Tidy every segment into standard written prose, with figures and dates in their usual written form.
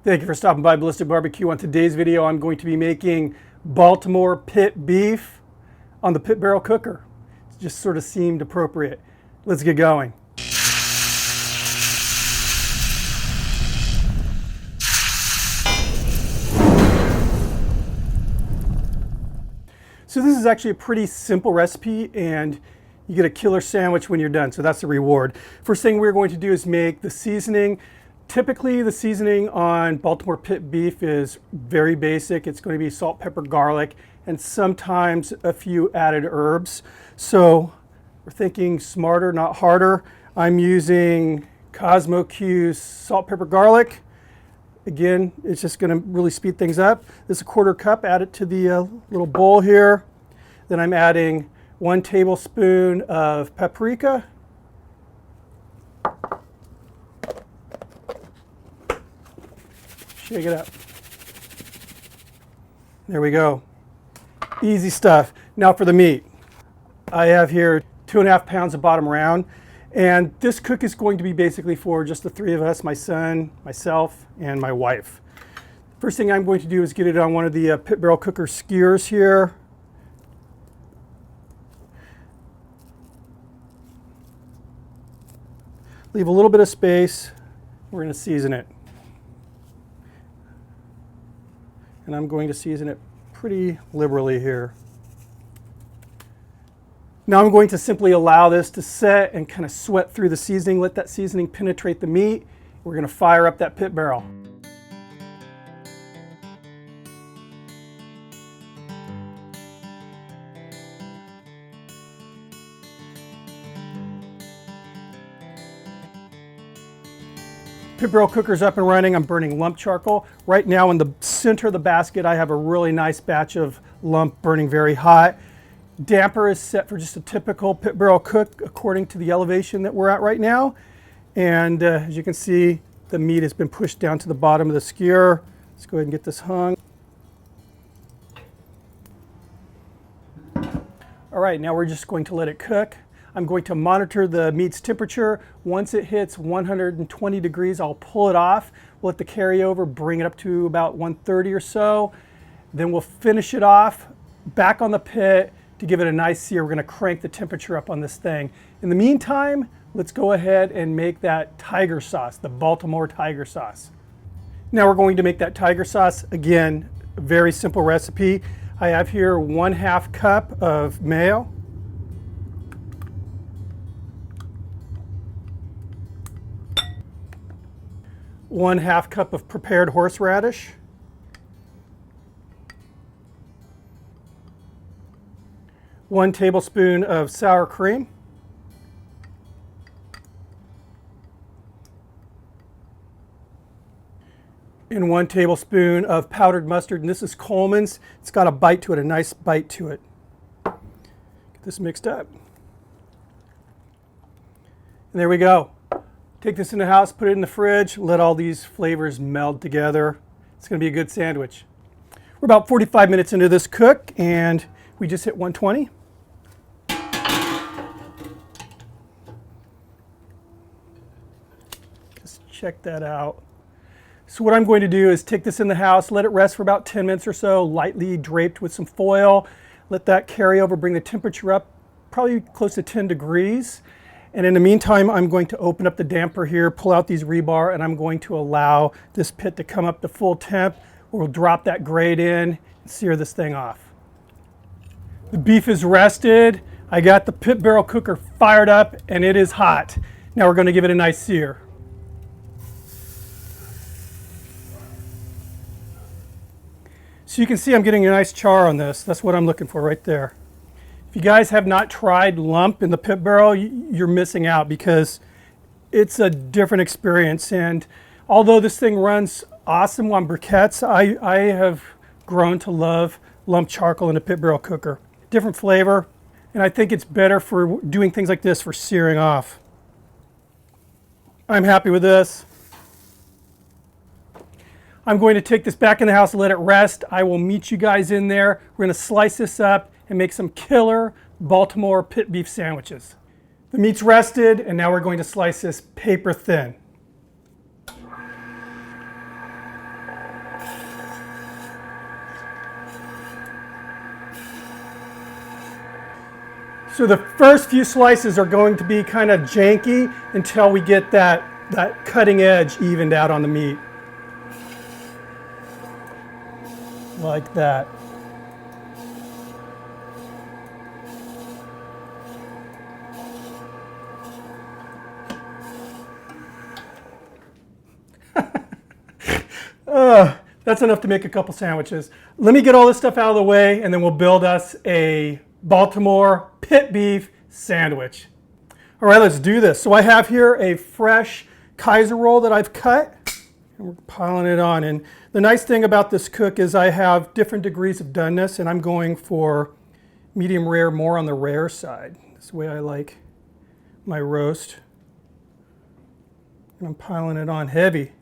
Thank you for stopping by Ballistic Barbecue. On today's video, I'm going to be making Baltimore pit beef on the pit barrel cooker. It just sort of seemed appropriate. Let's get going. So this is actually a pretty simple recipe, and you get a killer sandwich when you're done, so that's the reward. First thing we're going to do is make the seasoning. Typically, the seasoning on Baltimore pit beef is very basic. It's going to be salt, pepper, garlic, and sometimes a few added herbs. So we're thinking smarter, not harder. I'm using Cosmo Q's salt, pepper, garlic. Again, it's just going to really speed things up. This is a 1/4 cup. Add it to the little bowl here. Then I'm adding 1 tablespoon of paprika. Shake it up. There we go. Easy stuff. Now for the meat. I have here 2.5 pounds of bottom round, and this cook is going to be basically for just the 3 of us, my son, myself, and my wife. First thing I'm going to do is get it on one of the pit barrel cooker skewers here. Leave a little bit of space. We're going to season it. And I'm going to season it pretty liberally here. Now I'm going to simply allow this to set and kind of sweat through the seasoning, let that seasoning penetrate the meat. We're going to fire up that pit barrel. Pit barrel cooker's up and running. I'm burning lump charcoal. Right now in the center of the basket, I have a really nice batch of lump burning very hot. Damper is set for just a typical pit barrel cook according to the elevation that we're at right now. And as you can see, the meat has been pushed down to the bottom of the skewer. Let's go ahead and get this hung. All right, now we're just going to let it cook. I'm going to monitor the meat's temperature. Once it hits 120 degrees, I'll pull it off. We'll let the carryover bring it up to about 130 or so. Then we'll finish it off back on the pit to give it a nice sear. We're going to crank the temperature up on this thing. In the meantime, let's go ahead and make that tiger sauce, the Baltimore tiger sauce. Now we're going to make that tiger sauce. Again, a very simple recipe. I have here 1/2 cup of mayo. 1/2 cup of prepared horseradish, 1 tablespoon of sour cream, and 1 tablespoon of powdered mustard. And this is Coleman's. It's got a bite to it, a nice bite to it. Get this mixed up. And there we go. Take this in the house, put it in the fridge, let all these flavors meld together. It's going to be a good sandwich. We're about 45 minutes into this cook, and we just hit 120. Just check that out. So what I'm going to do is take this in the house, let it rest for about 10 minutes or so, lightly draped with some foil. Let that carry over, bring the temperature up probably close to 10 degrees. And in the meantime, I'm going to open up the damper here, pull out these rebar, and I'm going to allow this pit to come up to full temp. We'll drop that grate in and sear this thing off. The beef is rested. I got the pit barrel cooker fired up, and it is hot. Now we're going to give it a nice sear. So you can see I'm getting a nice char on this. That's what I'm looking for right there. If you guys have not tried lump in the pit barrel, you're missing out because it's a different experience. And although this thing runs awesome on briquettes, I have grown to love lump charcoal in a pit barrel cooker. Different flavor, and I think it's better for doing things like this, for searing off. I'm happy with this. I'm going to take this back in the house and let it rest. I will meet you guys in there. We're going to slice this up and make some killer Baltimore pit beef sandwiches. The meat's rested, and now we're going to slice this paper thin. So the first few slices are going to be kind of janky until we get that cutting edge evened out on the meat. Like that. That's enough to make a couple sandwiches. Let me get all this stuff out of the way and then we'll build us a Baltimore pit beef sandwich. All right, let's do this. So I have here a fresh Kaiser roll that I've cut and we're piling it on. And the nice thing about this cook is I have different degrees of doneness and I'm going for medium rare, more on the rare side. That's the way I like my roast. And I'm piling it on heavy.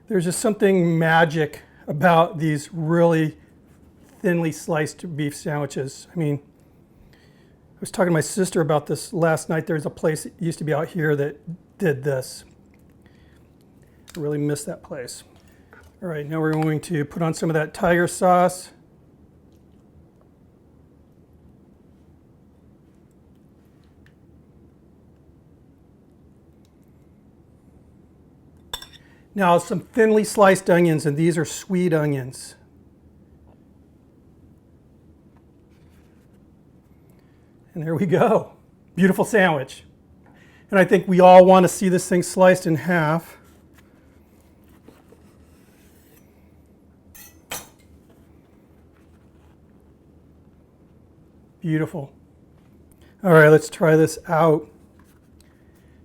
There's just something magic about these really thinly sliced beef sandwiches. I mean, I was talking to my sister about this last night. There's a place that used to be out here that did this. I really miss that place. All right, now we're going to put on some of that tiger sauce. Now some thinly sliced onions, and these are sweet onions. And there we go. Beautiful sandwich. And I think we all want to see this thing sliced in half. Beautiful. All right, let's try this out.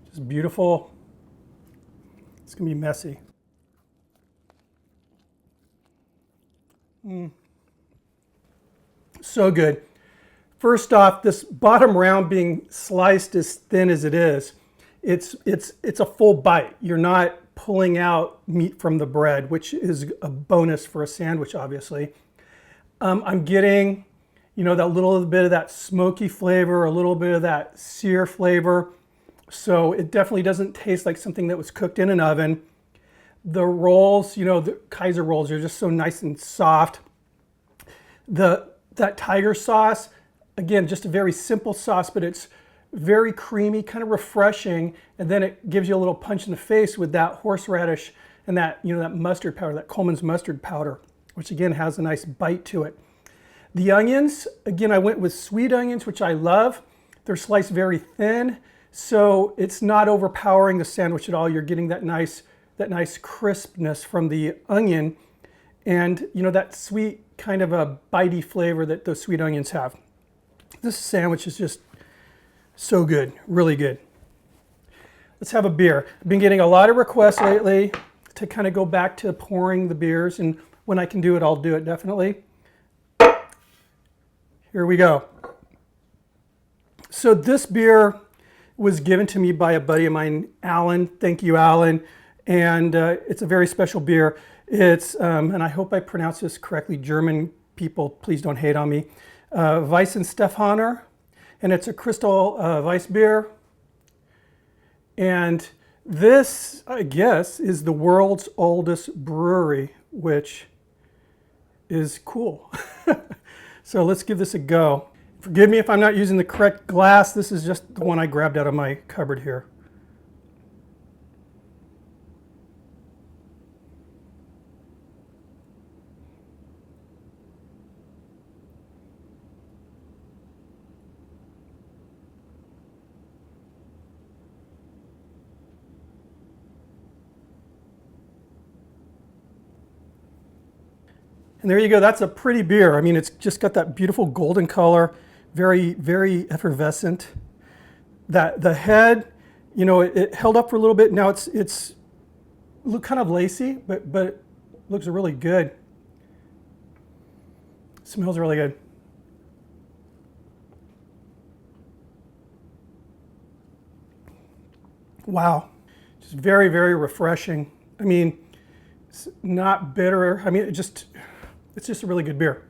Just beautiful. It's going to be messy. So good. First off, this bottom round being sliced as thin as it is, it's a full bite. You're not pulling out meat from the bread, which is a bonus for a sandwich, obviously. I'm getting, that little bit of that smoky flavor, a little bit of that sear flavor. So it definitely doesn't taste like something that was cooked in an oven. The rolls, the Kaiser rolls are just so nice and soft. That tiger sauce, again, just a very simple sauce, but it's very creamy, kind of refreshing, and then it gives you a little punch in the face with that horseradish and that, that mustard powder, that Coleman's mustard powder, which again has a nice bite to it. The onions, again, I went with sweet onions, which I love. They're sliced very thin. So it's not overpowering the sandwich at all. You're getting that nice crispness from the onion and that sweet kind of a bitey flavor that those sweet onions have. This sandwich is just so good, really good. Let's have a beer. I've been getting a lot of requests lately to kind of go back to pouring the beers, and when I can do it, I'll do it definitely. Here we go. So this beer was given to me by a buddy of mine, Alan. Thank you, Alan. And it's a very special beer. It's, and I hope I pronounce this correctly, German people, please don't hate on me, Weissenstefaner. And it's a crystal Weiss beer. And this, I guess, is the world's oldest brewery, which is cool. So let's give this a go. Forgive me if I'm not using the correct glass. This is just the one I grabbed out of my cupboard here. And there you go, that's a pretty beer. I mean, it's just got that beautiful golden color, very, very effervescent. The head, it held up for a little bit. Now it's kind of lacy, but it looks really good. Smells really good. Wow, just very, very refreshing. I mean, it's not bitter. I mean, it's just a really good beer.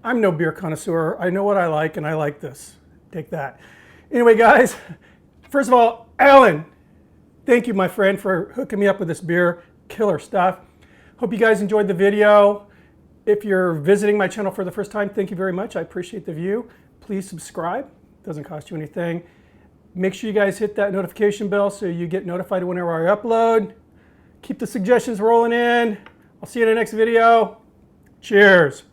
I'm no beer connoisseur. I know what I like, and I like this. Take that. Anyway, guys, first of all, Alan, thank you, my friend, for hooking me up with this beer. Killer stuff. Hope you guys enjoyed the video. If you're visiting my channel for the first time, thank you very much. I appreciate the view. Please subscribe. It doesn't cost you anything. Make sure you guys hit that notification bell so you get notified whenever I upload. Keep the suggestions rolling in. I'll see you in the next video. Cheers.